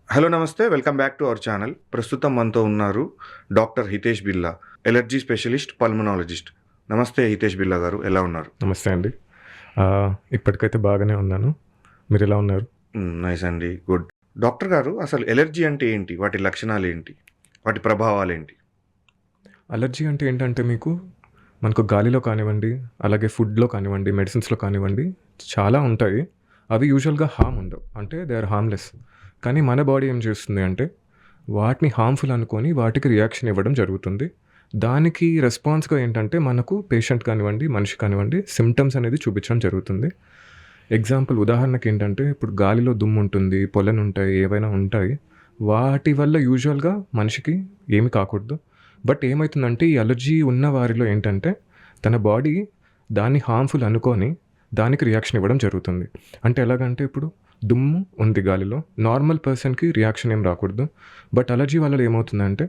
Hello నమస్తే. Welcome back to our channel. ప్రస్తుతం మనతో ఉన్నారు doctor Hitesh Birla, allergy specialist, pulmonologist. నమస్తే హితేష్ బిర్లా గారు, ఎలా ఉన్నారు? నమస్తే అండి. ఇప్పటికైతే బాగానే ఉన్నాను. మీరు ఎలా ఉన్నారు? నైస్ అండి, గుడ్. డాక్టర్ గారు, అసలు ఎలర్జీ అంటే ఏంటి? వాటి లక్షణాలు ఏంటి? వాటి ప్రభావాలు ఏంటి? అలర్జీ అంటే ఏంటంటే మనకు గాలిలో కానివ్వండి, అలాగే ఫుడ్‌లో కానివ్వండి, మెడిసిన్స్‌లో కానివ్వండి చాలా ఉంటాయి. అవి యూజువల్‌గా హార్మ్ ఉండవు. అంటే దే ఆర్ హార్మ్‌లెస్. కానీ మన బాడీ ఏం చేస్తుంది అంటే వాటిని హార్మ్‌ఫుల్ అనుకోని వాటికి రియాక్షన్ ఇవ్వడం జరుగుతుంది. దానికి రెస్పాన్స్‌గా ఏంటంటే మనకు పేషెంట్ కానివ్వండి, మనిషి కానివ్వండి సిమ్టమ్స్ అనేది చూపించడం జరుగుతుంది. ఎగ్జాంపుల్ ఉదాహరణకి ఏంటంటే ఇప్పుడు గాలిలో దుమ్ము ఉంటుంది, పొలలు ఉంటాయి, ఏవైనా ఉంటాయి. వాటి వల్ల యూజువల్‌గా మనిషికి ఏమి కాకూడదు. బట్ ఏమైతుందంటే ఈ అలర్జీ ఉన్న వారిలో ఏంటంటే తన బాడీ దాన్ని హార్మ్‌ఫుల్ అనుకోని దానికి రియాక్షన్ ఇవ్వడం జరుగుతుంది. అంటే ఎలాగంటే ఇప్పుడు దుమ్ము ఉంది గాలిలో. నార్మల్ పర్సన్‌కి రియాక్షన్ ఏం రాకూడదు. బట్ అలర్జీ వల్ల ఏమవుతుందంటే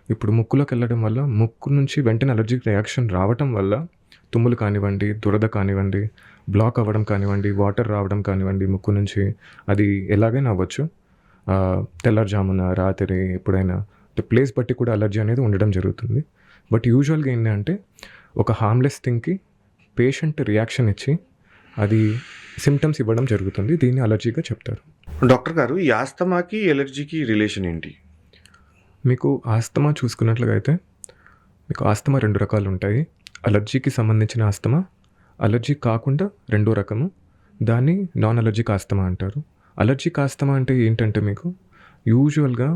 ఇప్పుడు ముక్కులోకెళ్ళడం వల్ల ముక్కు నుంచి వెంటనే అలర్జిక్ రియాక్షన్ రావటం వల్ల తుమ్ములు కానివ్వండి, దురద కానివ్వండి, బ్లాక్ అవ్వడం కానివ్వండి, వాటర్ రావడం కానివ్వండి ముక్కు నుంచి, అది ఎలాగైనా అవ్వచ్చు. తెల్లారుజామున, రాత్రి ఎప్పుడైనా ప్లేస్ బట్టి కూడా అలర్జీ అనేది ఉండడం జరుగుతుంది. బట్ యూజువల్‌గా ఏంటంటే ఒక హార్మ్‌లెస్ థింగ్‌కి పేషెంట్ రియాక్షన్ ఇచ్చి అది సిమ్టమ్స్ ఇవ్వడం జరుగుతుంది. దీన్ని అలర్జీగా చెప్తారు. డాక్టర్ గారు, ఈ ఆస్తమాకి ఎలర్జీకి రిలేషన్ ఏంటి? మీకు ఆస్తమా చూసుకున్నట్లుగా అయితే మీకు ఆస్తమా 2 రకాలు ఉంటాయి. అలర్జీకి సంబంధించిన ఆస్తమా, అలర్జీ కాకుండా రెండో రకము. దాన్ని నాన్ అలర్జిక్ ఆస్తమా అంటారు. అలర్జిక్ ఆస్తమా అంటే ఏంటంటే యూజువల్‌గా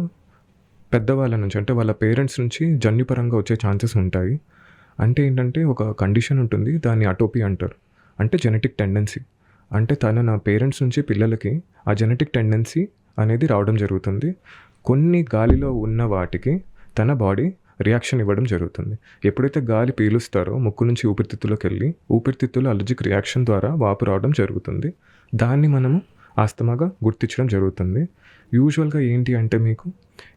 పెద్దవాళ్ళ నుంచి అంటే వాళ్ళ పేరెంట్స్ నుంచి జన్యుపరంగా వచ్చే ఛాన్సెస్ ఉంటాయి. అంటే ఏంటంటే ఒక కండిషన్ ఉంటుంది. దాన్ని అటోపీ అంటారు. అంటే జెనెటిక్ టెండెన్సీ. అంటే నా పేరెంట్స్ నుంచి పిల్లలకి ఆ జెనెటిక్ టెండెన్సీ అనేది రావడం జరుగుతుంది. కొన్ని గాలిలో ఉన్న వాటికి తన బాడీ రియాక్షన్ ఇవ్వడం జరుగుతుంది. ఎప్పుడైతే గాలి పీలుస్తారో ముక్కు నుంచి ఊపిరితిత్తులోకెళ్ళి ఊపిరితిత్తులో అలర్జిక్ రియాక్షన్ ద్వారా వాపు రావడం జరుగుతుంది. దాన్ని మనము ఆస్తమాగా గుర్తించడం జరుగుతుంది. యూజువల్‌గా ఏంటి అంటే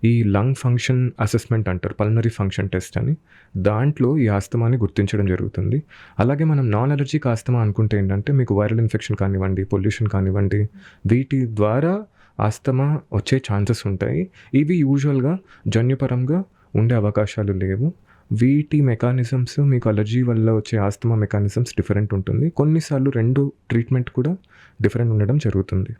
ఈ లంగ్ ఫంక్షన్ అసెస్మెంట్ అంటారు. పల్మనరీ ఫంక్షన్ టెస్ట్ అని. దాంట్లో ఈ ఆస్తమాని గుర్తించడం జరుగుతుంది. అలాగే మనం నాన్ అలర్జిక్ ఆస్తమా అనుకుంటే ఏంటంటే వైరల్ ఇన్ఫెక్షన్ కానివ్వండి, పొల్యూషన్ కానివ్వండి, వీటి ద్వారా ఆస్తమా వచ్చే ఛాన్సెస్ ఉంటాయి. ఇవి యూజువల్‌గా జన్యుపరంగా ఉండే అవకాశాలు లేవు. వీటి మెకానిజమ్స్ అలర్జీ వల్ల వచ్చే ఆస్తమా మెకానిజమ్స్ డిఫరెంట్ ఉంటుంది. కొన్నిసార్లు 2 ట్రీట్మెంట్ కూడా డిఫరెంట్ ఉండడం జరుగుతుంది.